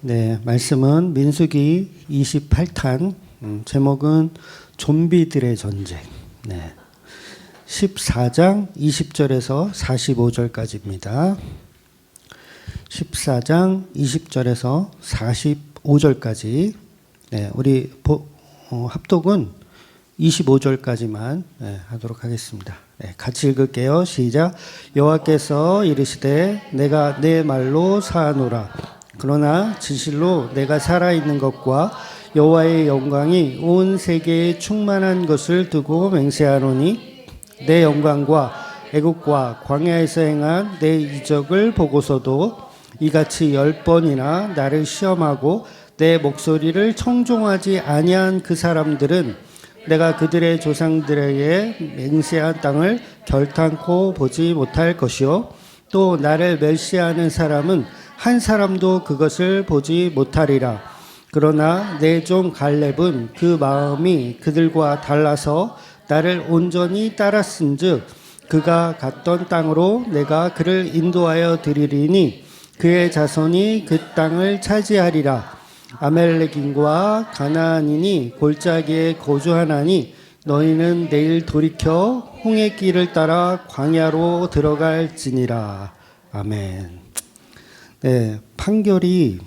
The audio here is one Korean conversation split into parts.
네, 말씀은 민수기 28탄, 제목은 좀비들의 전쟁. 네. 14장 20절에서 45절까지입니다. 14장 20절에서 45절까지. 네, 우리 합독은 25절까지만 하도록 하겠습니다. 네, 같이 읽을게요. 시작. 여호와께서 이르시되 내가 내 말로 사하노라. 그러나 진실로 내가 살아있는 것과 여호와의 영광이 온 세계에 충만한 것을 두고 맹세하노니 내 영광과 애국과 광야에서 행한 내 이적을 보고서도 이같이 10번이나 나를 시험하고 내 목소리를 청종하지 아니한 그 사람들은 내가 그들의 조상들에게 맹세한 땅을 결탄코 보지 못할 것이요 또 나를 멸시하는 사람은 한 사람도 그것을 보지 못하리라. 그러나 내 종 갈렙은 그 마음이 그들과 달라서 나를 온전히 따랐은즉 그가 갔던 땅으로 내가 그를 인도하여 드리리니 그의 자손이 그 땅을 차지하리라. 아멜렉인과 가나안인이 골짜기에 거주하나니 너희는 내일 돌이켜 홍해 길을 따라 광야로 들어갈지니라. 아멘. 네, 판결이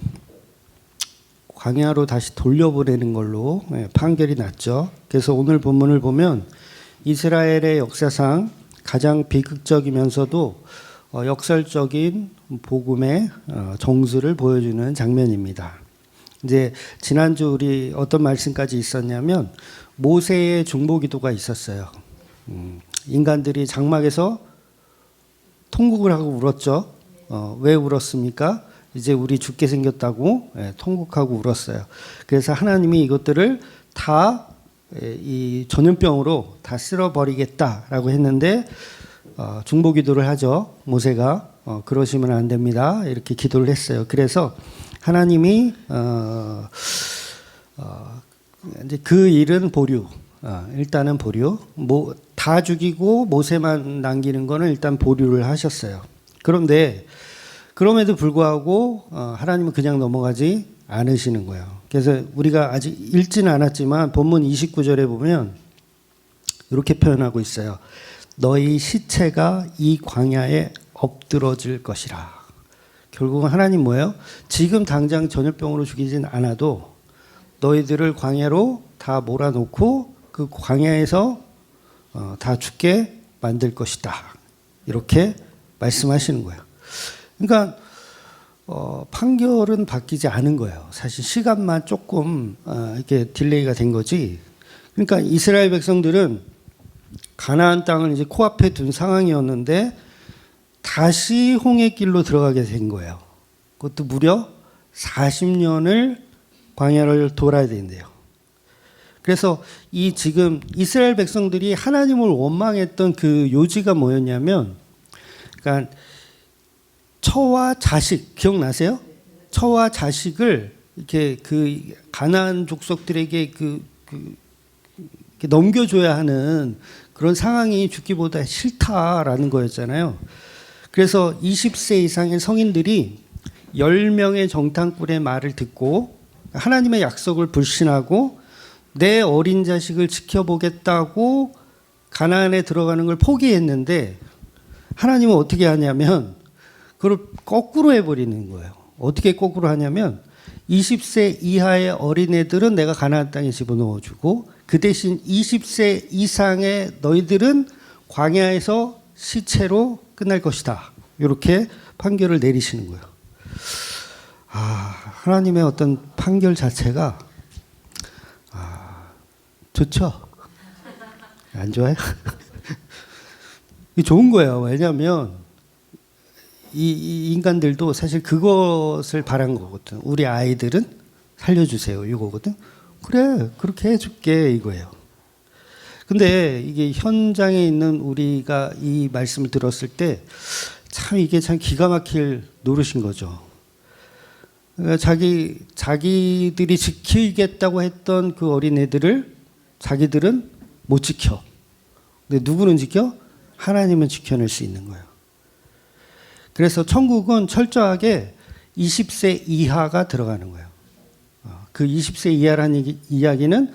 광야로 다시 돌려보내는 걸로 판결이 났죠. 그래서 오늘 본문을 보면 이스라엘의 역사상 가장 비극적이면서도 역설적인 복음의 정수를 보여주는 장면입니다. 이제 지난주 우리 어떤 말씀까지 있었냐면 모세의 중보기도가 있었어요. 인간들이 장막에서 통곡을 하고 울었죠. 왜 울었습니까? 이제 우리 죽게 생겼다고 통곡하고 울었어요. 그래서 하나님이 이것들을 다 이 전염병으로 다 쓸어버리겠다라고 했는데 중보기도를 하죠. 모세가 그러시면 안 됩니다. 이렇게 기도를 했어요. 그래서 하나님이 이제 그 일은 보류. 일단은 보류. 다 죽이고 모세만 남기는 거는 일단 보류를 하셨어요. 그런데 그럼에도 불구하고 하나님은 그냥 넘어가지 않으시는 거예요. 그래서 우리가 아직 읽지는 않았지만 본문 29절에 보면 이렇게 표현하고 있어요. 너희 시체가 이 광야에 엎드러질 것이라. 결국은 하나님 뭐예요? 지금 당장 전염병으로 죽이진 않아도 너희들을 광야로 다 몰아놓고 그 광야에서 다 죽게 만들 것이다. 이렇게 말씀하시는 거예요. 그러니까 판결은 바뀌지 않은 거예요. 사실 시간만 조금 이렇게 딜레이가 된 거지. 그러니까 이스라엘 백성들은 가나안 땅을 이제 코앞에 둔 상황이었는데 다시 홍해길로 들어가게 된 거예요. 그것도 무려 40년을 광야를 돌아야 된대요. 그래서 이 지금 이스라엘 백성들이 하나님을 원망했던 그 요지가 뭐였냐면, 그러니까 처와 자식 기억나세요? 처와 자식을 이렇게 그 가나안 족속들에게 이렇게 넘겨줘야 하는 그런 상황이 죽기보다 싫다라는 거였잖아요. 그래서 20세 이상의 성인들이 10명의 정탐꾼의 말을 듣고 하나님의 약속을 불신하고 내 어린 자식을 지켜보겠다고 가나안에 들어가는 걸 포기했는데 하나님은 어떻게 하냐면 그걸 거꾸로 해버리는 거예요. 어떻게 거꾸로 하냐면 20세 이하의 어린애들은 내가 가나안 땅에 집어넣어주고 그 대신 20세 이상의 너희들은 광야에서 시체로 끝날 것이다. 이렇게 판결을 내리시는 거예요. 하나님의 어떤 판결 자체가 좋죠? 안 좋아요? 좋은 거예요. 왜냐하면 이 인간들도 사실 그것을 바란 거거든. 우리 아이들은 살려주세요. 이거거든. 그래, 그렇게 해줄게. 이거예요. 근데 이게 현장에 있는 우리가 이 말씀을 들었을 때 참 이게 참 기가 막힐 노릇인 거죠. 그러니까 자기들이 지키겠다고 했던 그 어린애들을 자기들은 못 지켜. 근데 누구는 지켜? 하나님은 지켜낼 수 있는 거예요. 그래서 천국은 철저하게 20세 이하가 들어가는 거예요. 그 20세 이하라는 이야기는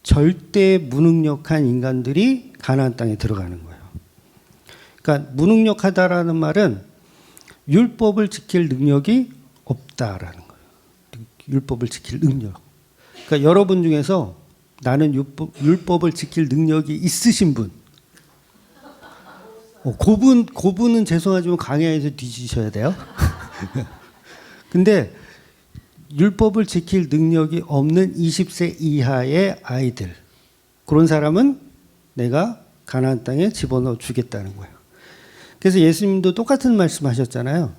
절대 무능력한 인간들이 가나안 땅에 들어가는 거예요. 그러니까 무능력하다라는 말은 율법을 지킬 능력이 없다라는 거예요. 율법을 지킬 능력. 그러니까 여러분 중에서 나는 율법을 지킬 능력이 있으신 분, 그분은 죄송하지만 광야에서 뒤지셔야 돼요. 근데 율법을 지킬 능력이 없는 20세 이하의 아이들, 그런 사람은 내가 가나안 땅에 집어넣어 주겠다는 거예요. 그래서 예수님도 똑같은 말씀하셨잖아요.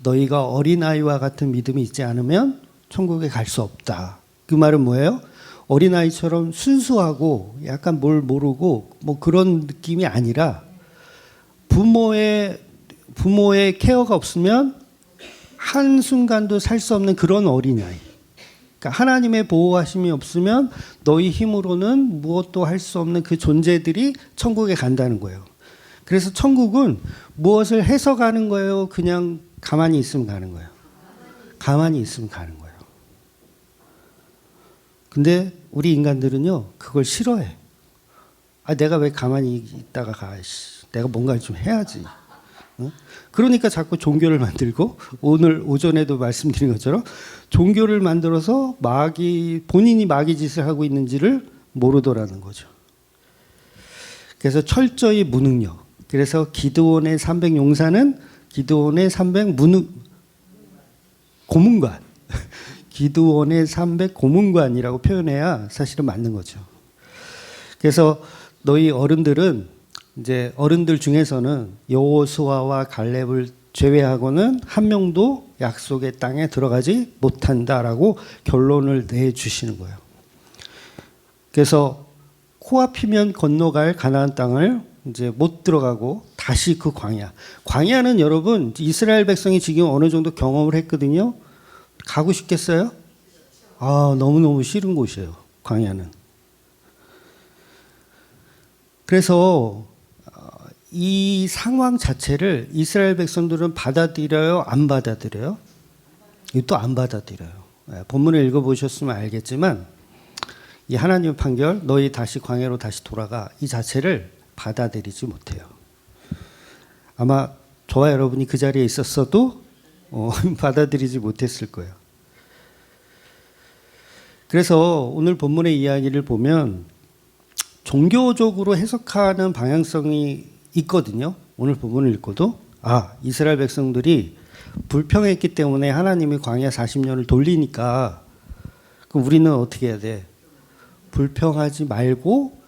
너희가 어린아이와 같은 믿음이 있지 않으면 천국에 갈 수 없다. 그 말은 뭐예요? 어린아이처럼 순수하고 약간 뭘 모르고 뭐 그런 느낌이 아니라 부모의 케어가 없으면 한순간도 살 수 없는 그런 어린아이. 그러니까 하나님의 보호하심이 없으면 너희 힘으로는 무엇도 할 수 없는 그 존재들이 천국에 간다는 거예요. 그래서 천국은 무엇을 해서 가는 거예요? 그냥 가만히 있으면 가는 거예요. 가만히 있으면 가는 거예요. 근데 우리 인간들은요, 그걸 싫어해. 내가 왜 가만히 있다가 가? 내가 뭔가를 좀 해야지. 그러니까 자꾸 종교를 만들고, 오늘 오전에도 말씀드린 것처럼 종교를 만들어서 본인이 마귀 짓을 하고 있는지를 모르더라는 거죠. 그래서 철저히 무능력. 그래서 기드온의 300 용사는 기드온의 300 고문관. 기드온의 300 고문관이라고 표현해야 사실은 맞는 거죠. 그래서 너희 어른들은 이제 어른들 중에서는 여호수아와 갈렙을 제외하고는 한 명도 약속의 땅에 들어가지 못한다라고 결론을 내주시는 거예요. 그래서 코앞이면 건너갈 가나안 땅을 이제 못 들어가고 다시 그 광야는 여러분 이스라엘 백성이 지금 어느 정도 경험을 했거든요. 가고 싶겠어요? 너무너무 싫은 곳이에요. 광야는. 그래서 이 상황 자체를 이스라엘 백성들은 받아들여요? 안 받아들여요? 이것도 안 받아들여요. 본문을 읽어보셨으면 알겠지만 이 하나님의 판결, 너희 다시 광야로 다시 돌아가, 이 자체를 받아들이지 못해요. 아마 저와 여러분이 그 자리에 있었어도 받아들이지 못했을 거예요. 그래서 오늘 본문의 이야기를 보면 종교적으로 해석하는 방향성이 있거든요. 오늘 본문을 읽고도 이스라엘 백성들이 불평했기 때문에 하나님이 광야 40년을 돌리니까 그럼 우리는 어떻게 해야 돼? 불평하지 말고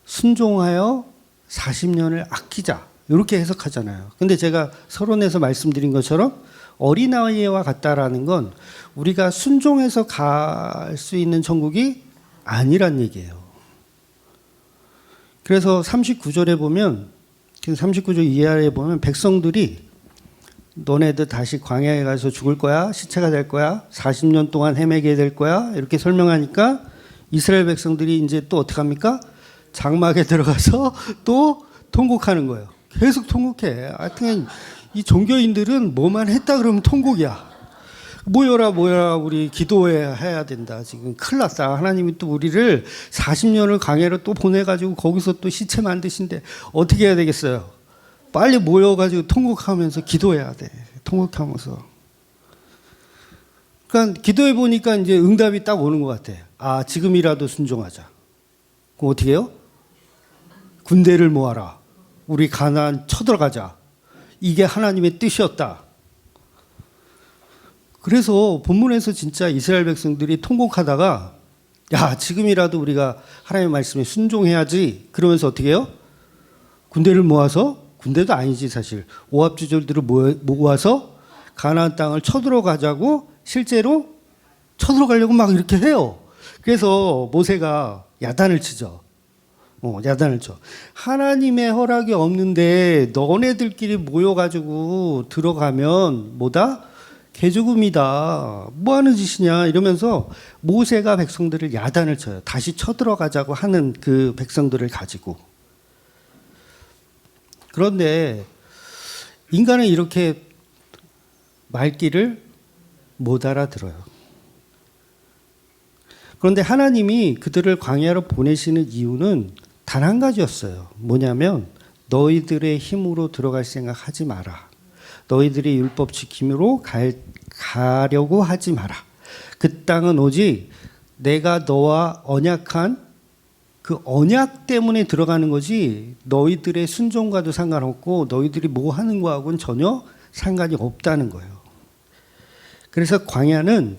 순종하여 40년을 아끼자. 이렇게 해석하잖아요. 근데 제가 서론에서 말씀드린 것처럼 어린아이와 같다라는 건 우리가 순종해서 갈 수 있는 천국이 아니란 얘기예요. 그래서 39절에 보면 39절 이하에 보면 백성들이 너네들 다시 광야에 가서 죽을 거야? 시체가 될 거야? 40년 동안 헤매게 될 거야? 이렇게 설명하니까 이스라엘 백성들이 이제 또 어떻게 합니까? 장막에 들어가서 또 통곡하는 거예요. 계속 통곡해. 하여튼 이 종교인들은 뭐만 했다 그러면 통곡이야. 모여라 우리 기도해야 된다. 지금 큰일 났다. 하나님이 또 우리를 40년을 광야로 또 보내가지고 거기서 또 시체 만드신데 어떻게 해야 되겠어요? 빨리 모여가지고 통곡하면서 기도해야 돼. 통곡하면서. 그러니까 기도해 보니까 이제 응답이 딱 오는 것 같아. 지금이라도 순종하자. 그럼 어떻게 해요? 군대를 모아라. 우리 가나안 쳐들어가자. 이게 하나님의 뜻이었다. 그래서 본문에서 진짜 이스라엘 백성들이 통곡하다가 지금이라도 우리가 하나님의 말씀에 순종해야지. 그러면서 어떻게 해요? 군대를 모아서, 군대도 아니지 사실, 오합지졸들을 모아서 가나안 땅을 쳐들어가자고 실제로 쳐들어가려고 막 이렇게 해요. 그래서 모세가 야단을 치죠. 야단을 쳐. 하나님의 허락이 없는데 너네들끼리 모여가지고 들어가면 뭐다? 개죽음이다. 뭐하는 짓이냐 이러면서 모세가 백성들을 야단을 쳐요. 다시 쳐들어가자고 하는 그 백성들을 가지고. 그런데 인간은 이렇게 말귀를 못 알아들어요. 그런데 하나님이 그들을 광야로 보내시는 이유는 단 한 가지였어요. 뭐냐면 너희들의 힘으로 들어갈 생각하지 마라. 너희들이 율법 지킴으로 가려고 하지 마라. 그 땅은 오직 내가 너와 언약한 그 언약 때문에 들어가는 거지 너희들의 순종과도 상관없고 너희들이 뭐 하는 거하고는 전혀 상관이 없다는 거예요. 그래서 광야는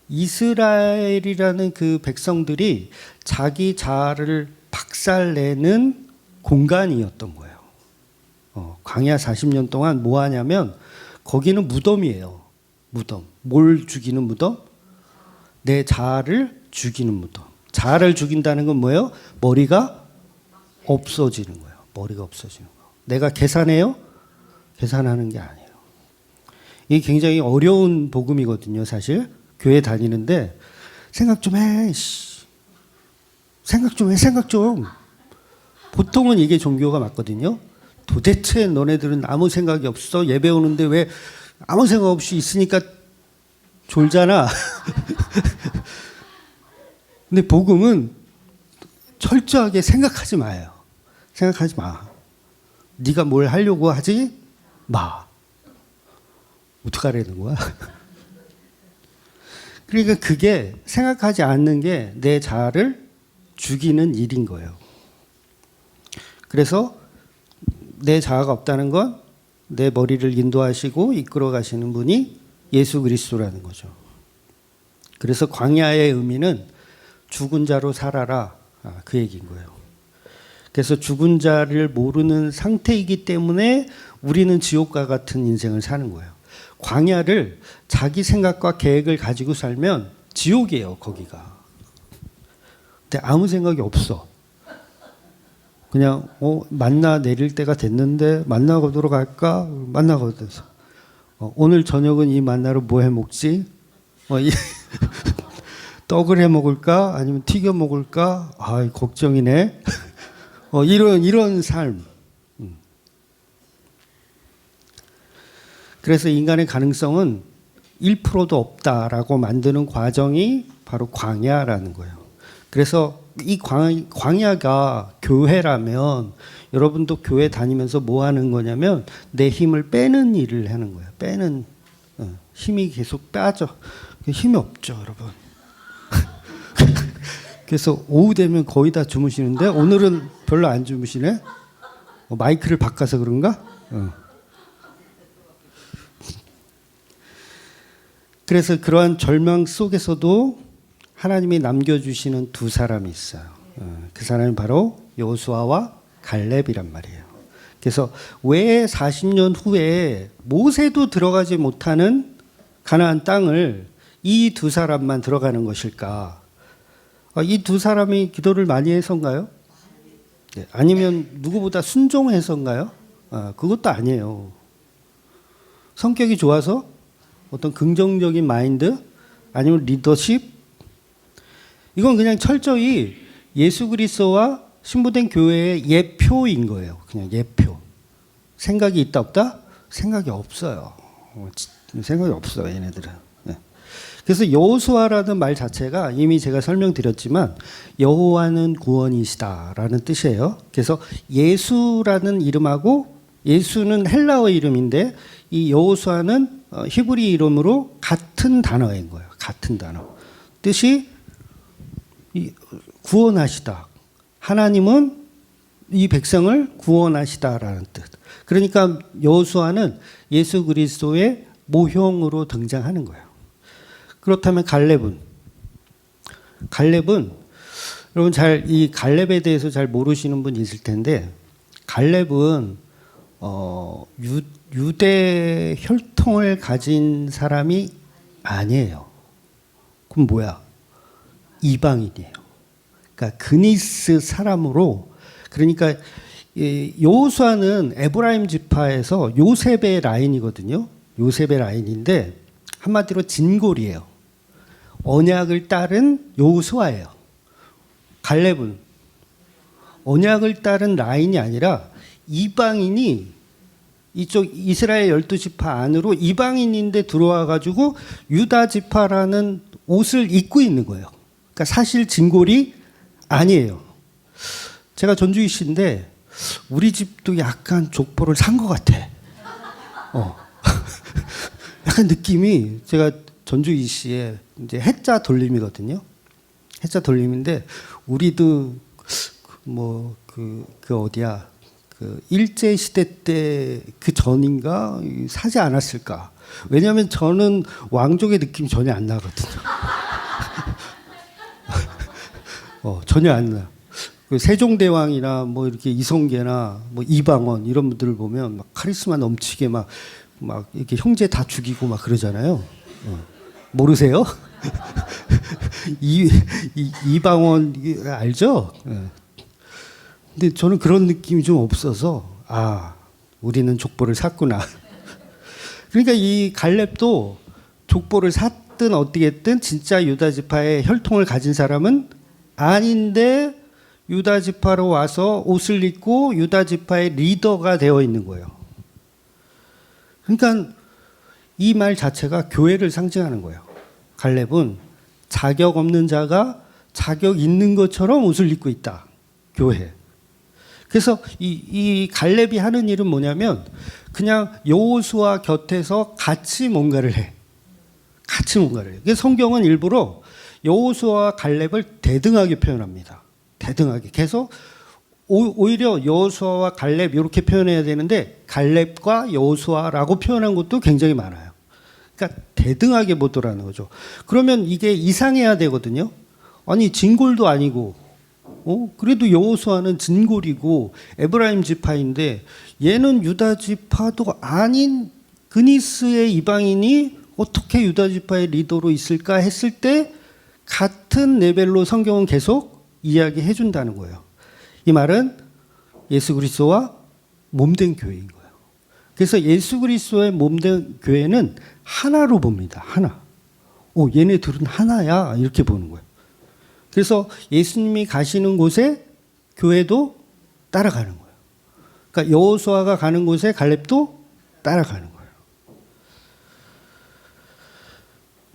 이스라엘이라는 그 백성들이 자기 자아를 박살내는 공간이었던 거예요. 광야 40년 동안 뭐 하냐면 거기는 무덤이에요. 무덤. 뭘 죽이는 무덤? 내 자아를 죽이는 무덤. 자아를 죽인다는 건 뭐예요? 머리가 없어지는 거예요. 머리가 없어지는 거. 내가 계산해요? 계산하는 게 아니에요. 이게 굉장히 어려운 복음이거든요, 사실. 교회 다니는데 생각 좀 해. 생각 좀 해. 생각 좀. 보통은 이게 종교가 맞거든요. 도대체 너네들은 아무 생각이 없어? 예배 오는데 왜 아무 생각 없이 있으니까 졸잖아. 근데 복음은 철저하게 생각하지 마요. 생각하지 마. 네가 뭘 하려고 하지 마. 어떡하라는 거야? 그러니까 그게 생각하지 않는 게 내 자아를 죽이는 일인 거예요. 그래서 내 자아가 없다는 건 내 머리를 인도하시고 이끌어 가시는 분이 예수 그리스도라는 거죠. 그래서 광야의 의미는 죽은 자로 살아라, 그 얘기인 거예요. 그래서 죽은 자를 모르는 상태이기 때문에 우리는 지옥과 같은 인생을 사는 거예요. 광야를 자기 생각과 계획을 가지고 살면 지옥이에요, 거기가. 근데 아무 생각이 없어. 그냥 만나 내릴 때가 됐는데 만나보도록 할까? 만나거든요. 오늘 저녁은 이 만나로 뭐 해 먹지? 떡을 해 먹을까? 아니면 튀겨 먹을까? 아, 걱정이네. 이런 삶. 그래서 인간의 가능성은 1%도 없다라고 만드는 과정이 바로 광야라는 거예요. 그래서 이 광야가 교회라면 여러분도 교회 다니면서 뭐 하는 거냐면 내 힘을 빼는 일을 하는 거예요. 빼는 힘이 계속 빠져. 힘이 없죠, 여러분. 그래서 오후 되면 거의 다 주무시는데 오늘은 별로 안 주무시네. 마이크를 바꿔서 그런가? 그래서 그러한 절망 속에서도 하나님이 남겨주시는 두 사람이 있어요. 그 사람이 바로 여호수아와 갈렙이란 말이에요. 그래서 왜 40년 후에 모세도 들어가지 못하는 가나안 땅을 이 두 사람만 들어가는 것일까? 이 두 사람이 기도를 많이 해서인가요? 네. 아니면 누구보다 순종해서인가요? 그것도 아니에요. 성격이 좋아서 어떤 긍정적인 마인드 아니면 리더십 이건 그냥 철저히 예수 그리스도와 신부된 교회의 예표인 거예요. 그냥 예표. 생각이 있다 없다? 생각이 없어요. 생각이 없어요, 얘네들은. 네. 그래서 여호수아라는 말 자체가 이미 제가 설명드렸지만 여호와는 구원이시다라는 뜻이에요. 그래서 예수라는 이름하고 예수는 헬라어 이름인데 이 여호수아는 히브리 이름으로 같은 단어인 거예요. 같은 단어. 뜻이 구원하시다. 하나님은 이 백성을 구원하시다라는 뜻. 그러니까 여호수아는 예수 그리스도의 모형으로 등장하는 거예요. 그렇다면 갈렙은 여러분 이 갈렙에 대해서 잘 모르시는 분 있을 텐데 갈렙은 유대 혈통을 가진 사람이 아니에요. 그럼 뭐야? 이방인이에요. 그러니까 그니스 사람으로 그러니까 여호수아는 에브라임 지파에서 요셉의 라인이거든요. 요셉의 라인인데 한마디로 진골이에요. 언약을 따른 여호수아예요. 갈렙은 언약을 따른 라인이 아니라 이방인이 이쪽 이스라엘 12지파 안으로 이방인인데 들어와 가지고 유다 지파라는 옷을 입고 있는 거예요. 그러니까 사실 진골이 아니에요. 제가 전주희 씨인데 우리 집도 약간 족보를 산 것 같아. 약간 느낌이 제가 전주희 씨의 이제 해자 돌림이거든요. 해자 돌림인데 우리도 뭐 그 어디야 그 일제 시대 때 그 전인가 사지 않았을까? 왜냐하면 저는 왕족의 느낌이 전혀 안 나거든요. 전혀 안 나. 그 세종대왕이나 뭐 이렇게 이성계나 뭐 이방원 이런 분들을 보면 막 카리스마 넘치게 막 이렇게 형제 다 죽이고 막 그러잖아요. 모르세요? 이방원 알죠? 근데 저는 그런 느낌이 좀 없어서 우리는 족보를 샀구나. 그러니까 이 갈렙도 족보를 샀든 어떻게 했든 진짜 유다 지파의 혈통을 가진 사람은 아닌데 유다 지파로 와서 옷을 입고 유다 지파의 리더가 되어 있는 거예요. 그러니까 이 말 자체가 교회를 상징하는 거예요. 갈렙은 자격 없는 자가 자격 있는 것처럼 옷을 입고 있다. 교회. 그래서 이 갈렙이 하는 일은 뭐냐면 그냥 여호수아 곁에서 같이 뭔가를 해. 같이 뭔가를 해. 그래서 성경은 일부러 여호수아와 갈렙을 대등하게 표현합니다. 대등하게. 그래서 오히려 여호수아와 갈렙 이렇게 표현해야 되는데 갈렙과 여호수아라고 표현한 것도 굉장히 많아요. 그러니까 대등하게 보더라는 거죠. 그러면 이게 이상해야 되거든요. 아니 진골도 아니고 그래도 여호수아는 진골이고 에브라임 지파인데 얘는 유다 지파도 아닌 그니스의 이방인이 어떻게 유다 지파의 리더로 있을까 했을 때 같은 레벨로 성경은 계속 이야기해 준다는 거예요. 이 말은 예수 그리스도와 몸된 교회인 거예요. 그래서 예수 그리스도의 몸된 교회는 하나로 봅니다. 하나. 얘네 둘은 하나야 이렇게 보는 거예요. 그래서 예수님이 가시는 곳에 교회도 따라가는 거예요. 그러니까 여호수아가 가는 곳에 갈렙도 따라가는 거예요.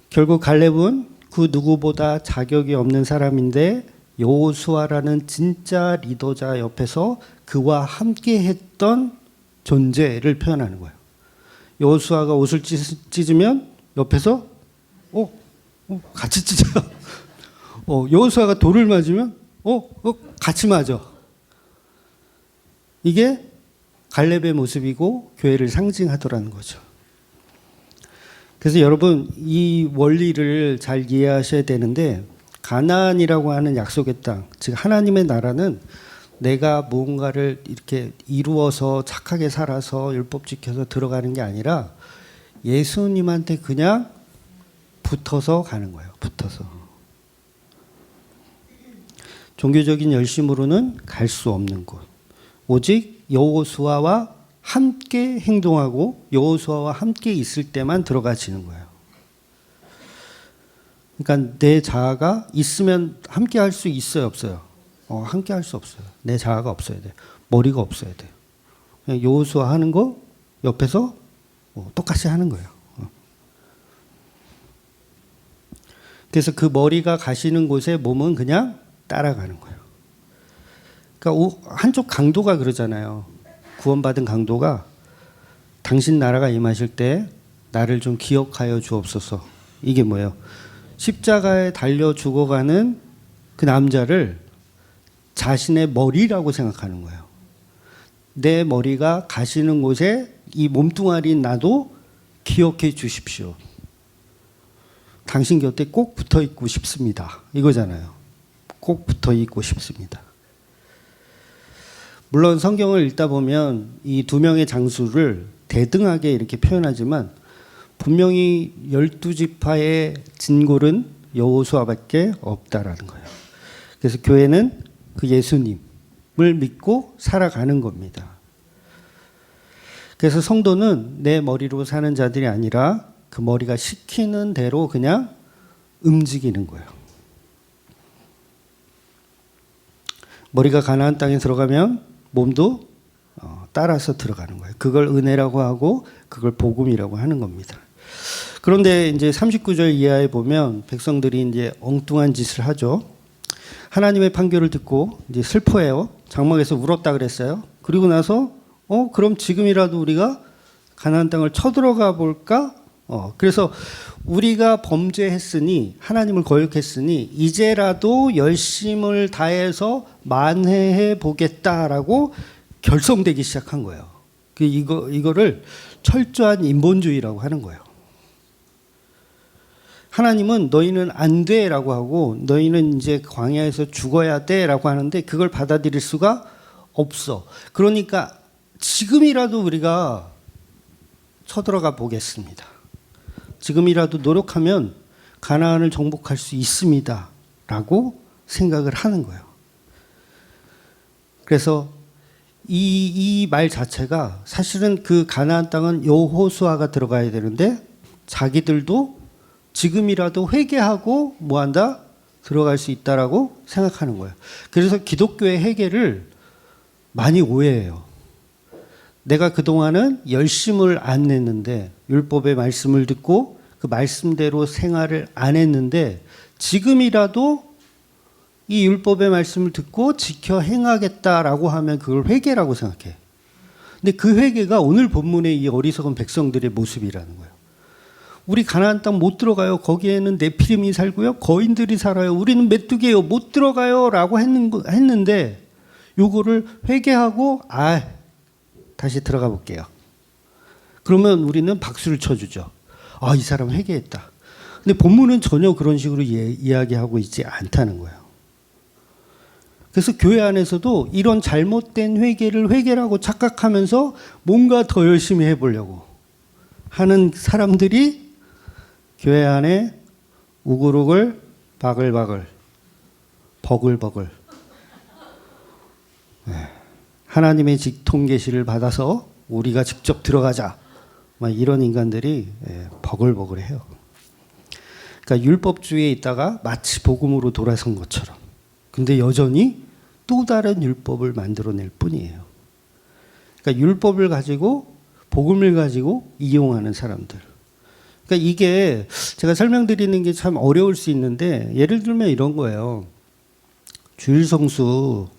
결국 갈렙은 그 누구보다 자격이 없는 사람인데 여호수아라는 진짜 리더자 옆에서 그와 함께 했던 존재를 표현하는 거예요. 여호수아가 옷을 찢으면 옆에서 같이 찢어. 여호수아가 돌을 맞으면 같이 맞아. 이게 갈렙의 모습이고 교회를 상징하더라는 거죠. 그래서 여러분 이 원리를 잘 이해하셔야 되는데 가나안이라고 하는 약속의 땅, 즉 하나님의 나라는 내가 무언가를 이렇게 이루어서 착하게 살아서 율법 지켜서 들어가는 게 아니라 예수님한테 그냥 붙어서 가는 거예요. 붙어서. 종교적인 열심으로는 갈 수 없는 곳. 오직 여호수아와 함께 행동하고 여호수아와 함께 있을 때만 들어가지는 거예요. 그러니까 내 자아가 있으면 함께 할 수 있어요, 없어요? 함께 할 수 없어요. 내 자아가 없어야 돼. 머리가 없어야 돼. 그냥 여호수아 하는 거 옆에서 똑같이 하는 거예요. 그래서 그 머리가 가시는 곳에 몸은 그냥 따라가는 거예요. 그러니까 한쪽 강도가 그러잖아요. 구원받은 강도가 당신 나라가 임하실 때 나를 좀 기억하여 주옵소서. 이게 뭐예요? 십자가에 달려 죽어가는 그 남자를 자신의 머리라고 생각하는 거예요. 내 머리가 가시는 곳에 이 몸뚱아리인 나도 기억해 주십시오. 당신 곁에 꼭 붙어 있고 싶습니다. 이거잖아요. 꼭 붙어 있고 싶습니다. 물론 성경을 읽다 보면 이 두 명의 장수를 대등하게 이렇게 표현하지만 분명히 12지파의 진골은 여호수아밖에 없다라는 거예요. 그래서 교회는 그 예수님을 믿고 살아가는 겁니다. 그래서 성도는 내 머리로 사는 자들이 아니라 그 머리가 시키는 대로 그냥 움직이는 거예요. 머리가 가나안 땅에 들어가면 몸도 따라서 들어가는 거예요. 그걸 은혜라고 하고 그걸 복음이라고 하는 겁니다. 그런데 이제 39절 이하에 보면 백성들이 이제 엉뚱한 짓을 하죠. 하나님의 판결을 듣고 이제 슬퍼해요. 장막에서 울었다 그랬어요. 그리고 나서 그럼 지금이라도 우리가 가나안 땅을 쳐들어가 볼까? 그래서 우리가 범죄했으니 하나님을 거역했으니 이제라도 열심을 다해서 만회해 보겠다라고 결성되기 시작한 거예요. 이거를 철저한 인본주의라고 하는 거예요. 하나님은 너희는 안 돼라고 하고 너희는 이제 광야에서 죽어야 돼라고 하는데 그걸 받아들일 수가 없어. 그러니까 지금이라도 우리가 쳐들어가 보겠습니다. 지금이라도 노력하면 가나안을 정복할 수 있습니다라고 생각을 하는 거예요. 그래서 이 말 자체가 사실은 그 가나안 땅은 여호수아가 들어가야 되는데 자기들도 지금이라도 회개하고 뭐한다? 들어갈 수 있다라고 생각하는 거예요. 그래서 기독교의 회개를 많이 오해해요. 내가 그동안은 열심을 안 냈는데 율법의 말씀을 듣고 그 말씀대로 생활을 안 했는데 지금이라도 이 율법의 말씀을 듣고 지켜 행하겠다라고 하면 그걸 회개라고 생각해. 근데 그 회개가 오늘 본문의 이 어리석은 백성들의 모습이라는 거예요. 우리 가나안 땅 못 들어가요. 거기에는 네피림이 살고요. 거인들이 살아요. 우리는 메뚜기예요. 못 들어가요. 라고 했는데 요거를 회개하고 다시 들어가 볼게요. 그러면 우리는 박수를 쳐주죠. 이 사람 회개했다. 근데 본문은 전혀 그런 식으로 이야기하고 있지 않다는 거예요. 그래서 교회 안에서도 이런 잘못된 회개를 회개라고 착각하면서 뭔가 더 열심히 해보려고 하는 사람들이 교회 안에 우글우글 바글바글 버글버글 하나님의 직통 계시를 받아서 우리가 직접 들어가자 이런 인간들이 버글버글해요. 그러니까 율법주의에 있다가 마치 복음으로 돌아선 것처럼 근데 여전히 또 다른 율법을 만들어낼 뿐이에요. 그러니까 율법을 가지고 복음을 가지고 이용하는 사람들. 그러니까 이게 제가 설명드리는 게 참 어려울 수 있는데 예를 들면 이런 거예요. 주일 성수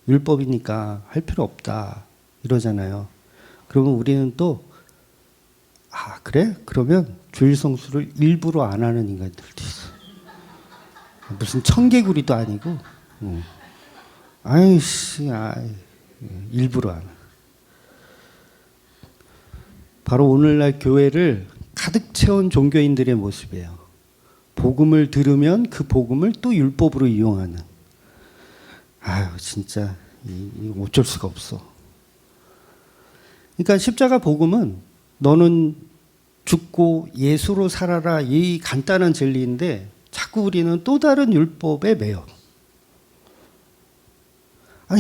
율법이니까 할 필요 없다 이러잖아요. 그러면 우리는 또 그래? 그러면 주일 성수를 일부러 안 하는 인간들도 있어. 무슨 청개구리도 아니고 일부러 안 해. 바로 오늘날 교회를 가득 채운 종교인들의 모습이에요. 복음을 들으면 그 복음을 또 율법으로 이용하는. 진짜 어쩔 수가 없어. 그러니까 십자가 복음은 너는 죽고 예수로 살아라 이 간단한 진리인데 자꾸 우리는 또 다른 율법에 매여.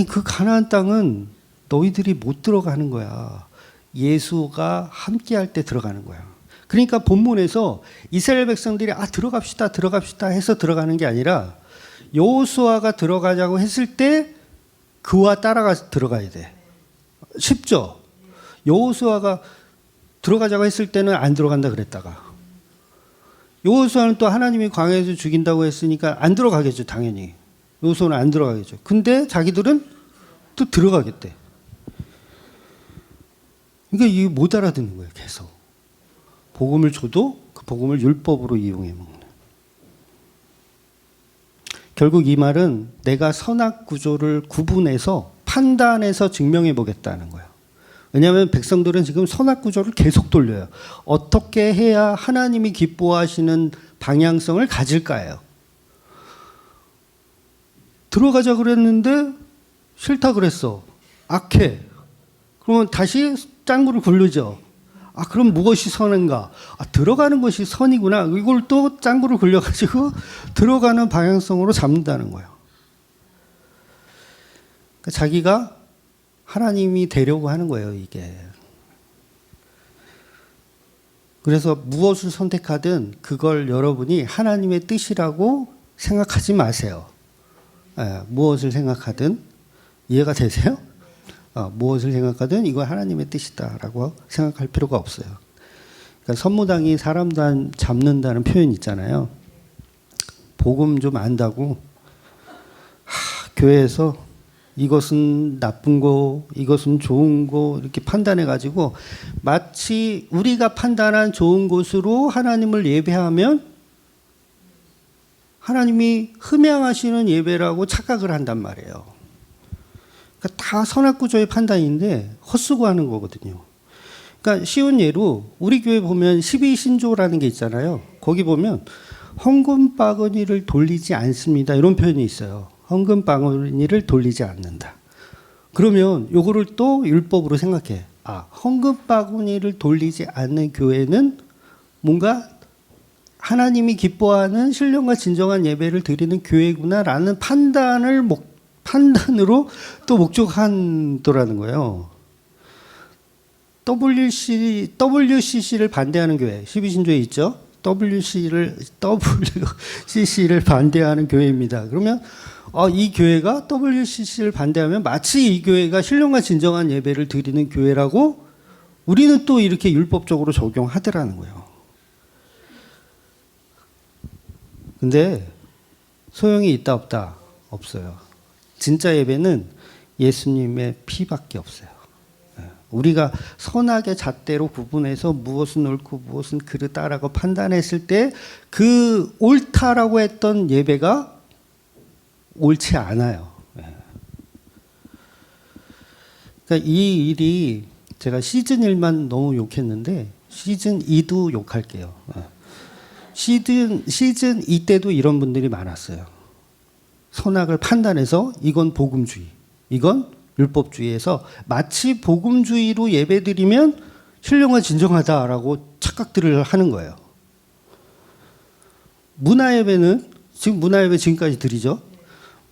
그 가나안 땅은 너희들이 못 들어가는 거야. 예수가 함께할 때 들어가는 거야. 그러니까 본문에서 이스라엘 백성들이 들어갑시다 해서 들어가는 게 아니라 여호수아가 들어가자고 했을 때 그와 따라가서 들어가야 돼. 쉽죠? 여호수아가 들어가자고 했을 때는 안 들어간다 그랬다가 여호수아는 또 하나님이 광야에서 죽인다고 했으니까 안 들어가겠죠. 당연히. 여호수아는 안 들어가겠죠. 근데 자기들은 또 들어가겠대. 그러니까 이게 못 알아듣는 거예요. 계속. 복음을 줘도 그 복음을 율법으로 이용해 먹는. 결국 이 말은 내가 선악 구조를 구분해서 판단해서 증명해 보겠다는 거예요. 왜냐하면 백성들은 지금 선악 구조를 계속 돌려요. 어떻게 해야 하나님이 기뻐하시는 방향성을 가질까요? 들어가자 그랬는데 싫다 그랬어. 악해. 그러면 다시 짱구를 굴르죠. 그럼 무엇이 선인가? 들어가는 것이 선이구나. 이걸 또 짱구를 굴려가지고 들어가는 방향성으로 잡는다는 거예요. 그러니까 자기가 하나님이 되려고 하는 거예요, 이게. 그래서 무엇을 선택하든 그걸 여러분이 하나님의 뜻이라고 생각하지 마세요. 무엇을 생각하든 이해가 되세요? 무엇을 생각하든 이거 하나님의 뜻이다라고 생각할 필요가 없어요. 그러니까 선무당이 사람 잡는다는 표현 있잖아요. 복음 좀 안다고 교회에서 이것은 나쁜 거, 이것은 좋은 거 이렇게 판단해 가지고 마치 우리가 판단한 좋은 것으로 하나님을 예배하면 하나님이 흠양하시는 예배라고 착각을 한단 말이에요. 그러니까 다 선악구조의 판단인데 헛수고하는 거거든요. 그러니까 쉬운 예로 우리 교회 보면 12신조라는 게 있잖아요. 거기 보면 헌금 바구니를 돌리지 않습니다. 이런 표현이 있어요. 헌금 바구니를 돌리지 않는다. 그러면 요거를 또 율법으로 생각해. 헌금 바구니를 돌리지 않는 교회는 뭔가 하나님이 기뻐하는 신령과 진정한 예배를 드리는 교회구나라는 판단으로 또 목적한다라는 거예요. WCC를 반대하는 교회, 12신조에 있죠. WCC를 반대하는 교회입니다. 그러면 이 교회가 WCC를 반대하면 마치 이 교회가 신령과 진정한 예배를 드리는 교회라고 우리는 또 이렇게 율법적으로 적용하더라는 거예요. 근데 소용이 있다 없다? 없어요. 진짜 예배는 예수님의 피밖에 없어요. 우리가 선악의 잣대로 구분해서 무엇은 옳고 무엇은 그르다라고 판단했을 때 그 옳다라고 했던 예배가 옳지 않아요. 그러니까 이 일이 제가 시즌 1만 너무 욕했는데 시즌 2도 욕할게요. 시즌 2 때도 이런 분들이 많았어요. 선악을 판단해서 이건 복음주의, 이건 율법주의에서 마치 복음주의로 예배드리면 신령과 진정하다라고 착각들을 하는 거예요. 문화예배는 문화예배 지금까지 드리죠.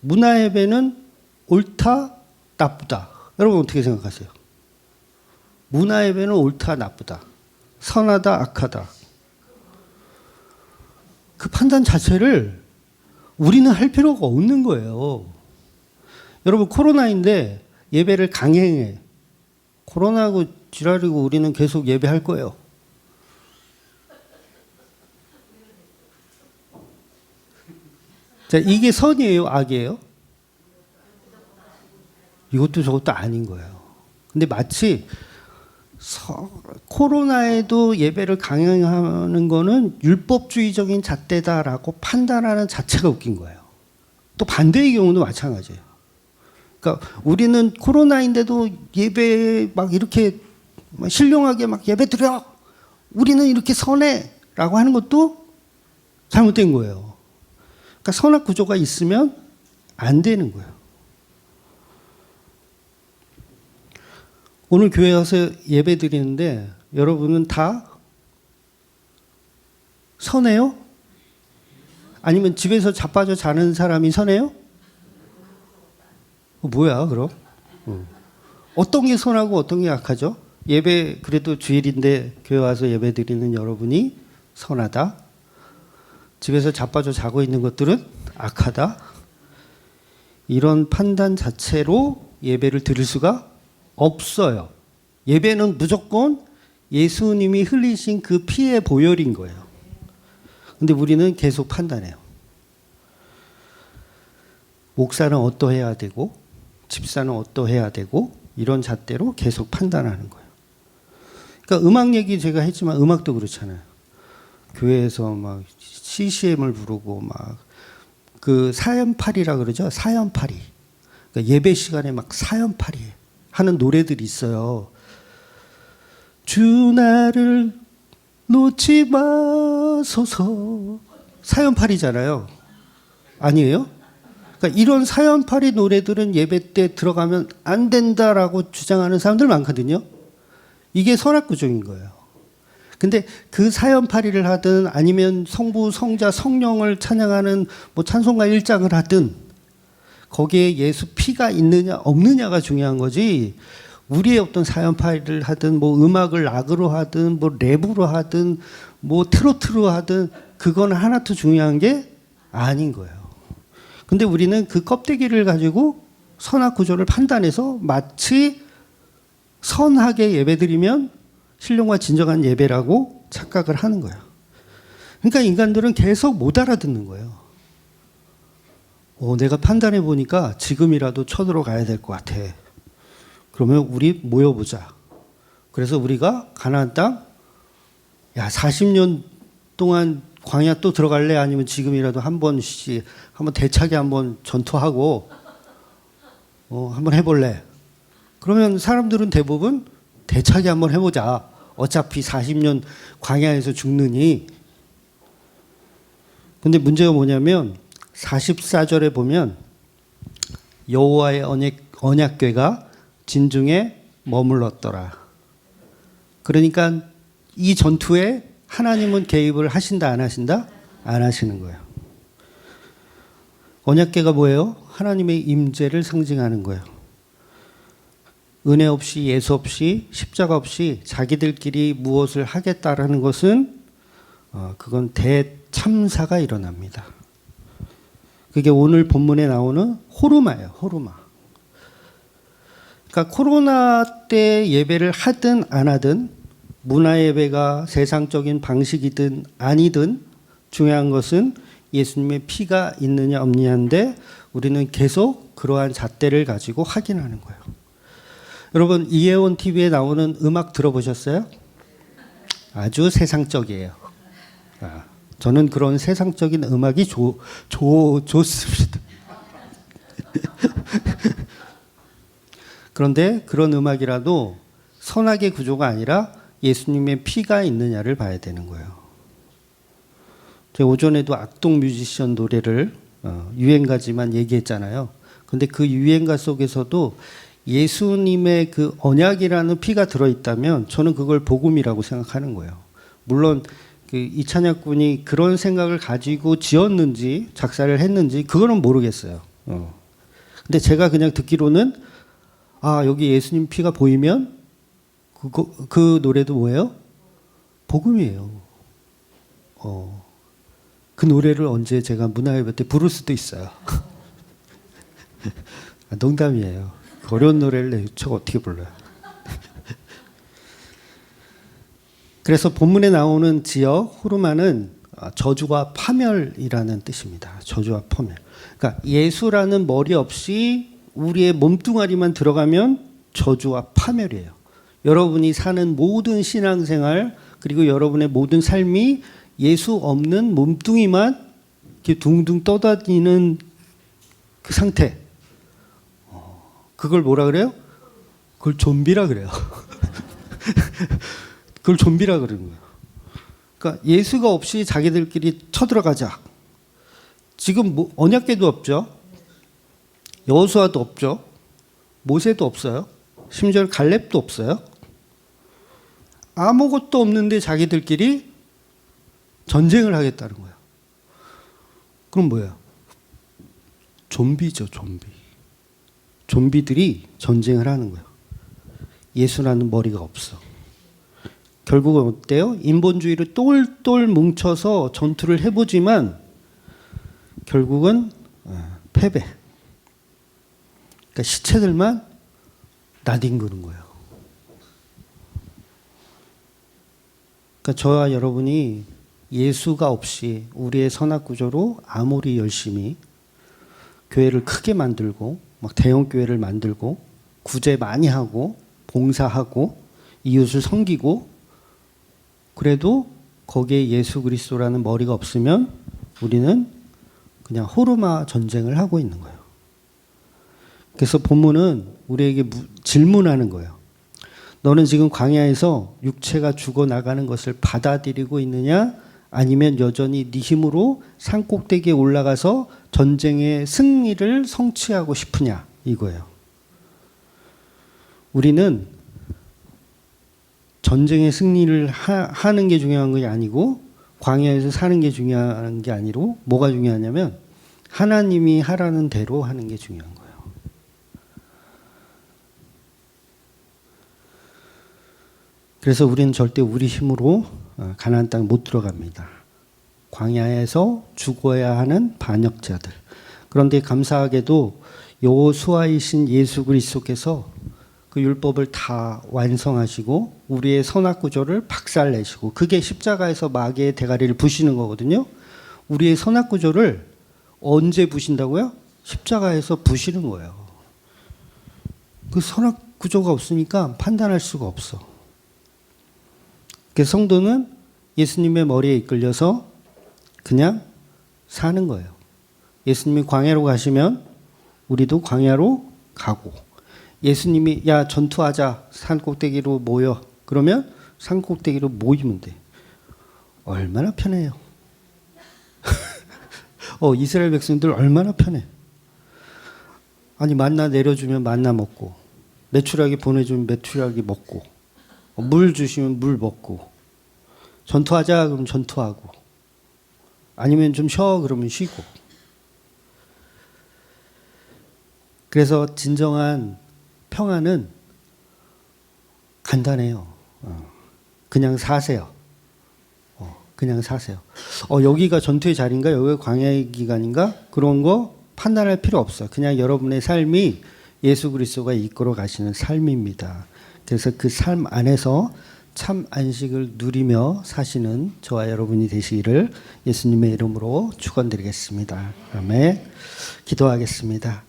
문화예배는 옳다, 나쁘다. 여러분 어떻게 생각하세요? 문화예배는 옳다, 나쁘다, 선하다, 악하다. 그 판단 자체를 우리는 할 필요가 없는 거예요. 여러분 코로나인데 예배를 강행해. 코로나고 지랄이고 우리는 계속 예배할 거예요. 자, 이게 선이에요, 악이에요? 이것도 저것도 아닌 거예요. 근데 마치 코로나에도 예배를 강행하는 거는 율법주의적인 잣대다라고 판단하는 자체가 웃긴 거예요. 또 반대의 경우도 마찬가지예요. 그러니까 우리는 코로나인데도 예배 막 이렇게 신령하게 막 예배 드려. 우리는 이렇게 선해라고 하는 것도 잘못된 거예요. 그러니까 선악 구조가 있으면 안 되는 거예요. 오늘 교회 와서 예배 드리는데 여러분은 다 선해요? 아니면 집에서 자빠져 자는 사람이 선해요? 뭐야 그럼? 어떤 게 선하고 어떤 게 악하죠? 예배 그래도 주일인데 교회 와서 예배 드리는 여러분이 선하다. 집에서 자빠져 자고 있는 것들은 악하다. 이런 판단 자체로 예배를 드릴 수가 없어요. 예배는 무조건 예수님이 흘리신 그 피의 보혈인 거예요. 근데 우리는 계속 판단해요. 목사는 어떠해야 되고 집사는 어떠해야 되고 이런 잣대로 계속 판단하는 거예요. 그러니까 음악 얘기 제가 했지만 음악도 그렇잖아요. 교회에서 막 CCM을 부르고 막 그 사연팔이라 그러죠. 사연팔이. 그러니까 예배 시간에 막 사연팔이 하는 노래들이 있어요. 주 나를 놓지 마소서. 사연팔이잖아요. 아니에요? 그러니까 이런 사연팔이 노래들은 예배 때 들어가면 안 된다라고 주장하는 사람들 많거든요. 이게 선악구조인 거예요. 근데 그 사연팔이를 하든 아니면 성부, 성자, 성령을 찬양하는 뭐 찬송가 1장을 하든 거기에 예수 피가 있느냐 없느냐가 중요한 거지. 우리의 어떤 사연팔이를 하든 뭐 음악을 락으로 하든 뭐 랩으로 하든 뭐 트로트로 하든 그건 하나도 중요한 게 아닌 거예요. 근데 우리는 그 껍데기를 가지고 선악 구조를 판단해서 마치 선하게 예배드리면 신령과 진정한 예배라고 착각을 하는 거예요. 그러니까 인간들은 계속 못 알아듣는 거예요. 내가 판단해 보니까 지금이라도 쳐들어가야 될 것 같아. 그러면 우리 모여보자. 그래서 우리가 가나안 땅, 40년 동안 광야 또 들어갈래? 아니면 지금이라도 한번 대차게 한번 전투하고 한번 해볼래? 그러면 사람들은 대부분 대차게 한번 해보자. 어차피 40년 광야에서 죽느니. 근데 문제가 뭐냐면 44절에 보면 여호와의 언약궤가 진중에 머물렀더라. 그러니까 이 전투에 하나님은 개입을 하신다 안 하신다? 안 하시는 거예요. 언약궤가 뭐예요? 하나님의 임재를 상징하는 거예요. 은혜 없이 예수 없이 십자가 없이 자기들끼리 무엇을 하겠다라는 것은 그건 대참사가 일어납니다. 그게 오늘 본문에 나오는 호르마예요. 호르마. 그러니까 코로나 때 예배를 하든 안 하든 문화 예배가 세상적인 방식이든 아니든 중요한 것은 예수님의 피가 있느냐 없느냐인데 우리는 계속 그러한 잣대를 가지고 확인하는 거예요. 여러분 이혜원 TV에 나오는 음악 들어보셨어요? 아주 세상적이에요. 저는 그런 세상적인 음악이 좋습니다. 그런데 그런 음악이라도 선악의 구조가 아니라 예수님의 피가 있느냐를 봐야 되는 거예요. 제가 오전에도 악동 뮤지션 노래를 유행가지만 얘기했잖아요. 근데 그 유행가 속에서도 예수님의 그 언약이라는 피가 들어있다면 저는 그걸 복음이라고 생각하는 거예요. 물론 그 이찬혁 군이 그런 생각을 가지고 지었는지 작사를 했는지 그거는 모르겠어요. 근데 제가 그냥 듣기로는 여기 예수님 피가 보이면 그 노래도 뭐예요? 복음이에요. 그 노래를 언제 제가 문화예배 때 부를 수도 있어요. 농담이에요. 어려운 노래를 제가 어떻게 불러요? 그래서 본문에 나오는 지역 호르마는 저주와 파멸이라는 뜻입니다. 저주와 파멸. 그러니까 예수라는 머리 없이 우리의 몸뚱아리만 들어가면 저주와 파멸이에요. 여러분이 사는 모든 신앙생활 그리고 여러분의 모든 삶이 예수 없는 몸뚱이만 이렇게 둥둥 떠다니는 그 상태. 그걸 뭐라 그래요? 그걸 좀비라 그래요. 그걸 좀비라 그러는 거예요. 그러니까 예수가 없이 자기들끼리 쳐들어가자. 지금 언약궤도 없죠. 여호수아도 없죠. 모세도 없어요. 심지어 갈렙도 없어요. 아무것도 없는데 자기들끼리 전쟁을 하겠다는 거예요. 그럼 뭐예요? 좀비죠, 좀비. 좀비들이 전쟁을 하는 거예요. 예수라는 머리가 없어. 결국은 어때요? 인본주의를 똘똘 뭉쳐서 전투를 해보지만 결국은 패배. 그러니까 시체들만 나뒹구는 거예요. 그러니까 저와 여러분이 예수가 없이 우리의 선악구조로 아무리 열심히 교회를 크게 만들고 막 대형 교회를 만들고 구제 많이 하고 봉사하고 이웃을 섬기고 그래도 거기에 예수 그리스도라는 머리가 없으면 우리는 그냥 호르마 전쟁을 하고 있는 거예요. 그래서 본문은 우리에게 질문하는 거예요. 너는 지금 광야에서 육체가 죽어나가는 것을 받아들이고 있느냐? 아니면 여전히 네 힘으로 산 꼭대기에 올라가서 전쟁의 승리를 성취하고 싶으냐? 이거예요. 우리는 전쟁의 승리를 하는 게 중요한 것이 아니고 광야에서 사는 게 중요한 게 아니고 뭐가 중요하냐면 하나님이 하라는 대로 하는 게 중요한 거예요. 그래서 우리는 절대 우리 힘으로 가나안 땅 못 들어갑니다. 광야에서 죽어야 하는 반역자들. 그런데 감사하게도 여호수아이신 예수 그리스도께서 그 율법을 다 완성하시고 우리의 선악 구조를 박살내시고, 그게 십자가에서 마귀의 대가리를 부시는 거거든요. 우리의 선악 구조를 언제 부신다고요? 십자가에서 부시는 거예요. 그 선악 구조가 없으니까 판단할 수가 없어. 그 성도는 예수님의 머리에 이끌려서 그냥 사는 거예요. 예수님이 광야로 가시면 우리도 광야로 가고, 예수님이 야 전투하자 산 꼭대기로 모여 그러면 산 꼭대기로 모이면 돼. 얼마나 편해요. 이스라엘 백성들 얼마나 편해. 아니 만나 내려주면 만나 먹고, 메추라기 보내주면 메추라기 먹고, 물 주시면 물 먹고, 전투하자 그러면 전투하고, 아니면 좀 쉬어 그러면 쉬고. 그래서 진정한 평안은 간단해요. 그냥 사세요. 그냥 사세요. 여기가 전투의 자리인가? 여기가 광야의 기간인가? 그런 거 판단할 필요 없어요. 그냥 여러분의 삶이 예수 그리스도가 이끌어 가시는 삶입니다. 그래서 그 삶 안에서 참 안식을 누리며 사시는 저와 여러분이 되시기를 예수님의 이름으로 축원드리겠습니다. 아멘. 기도하겠습니다.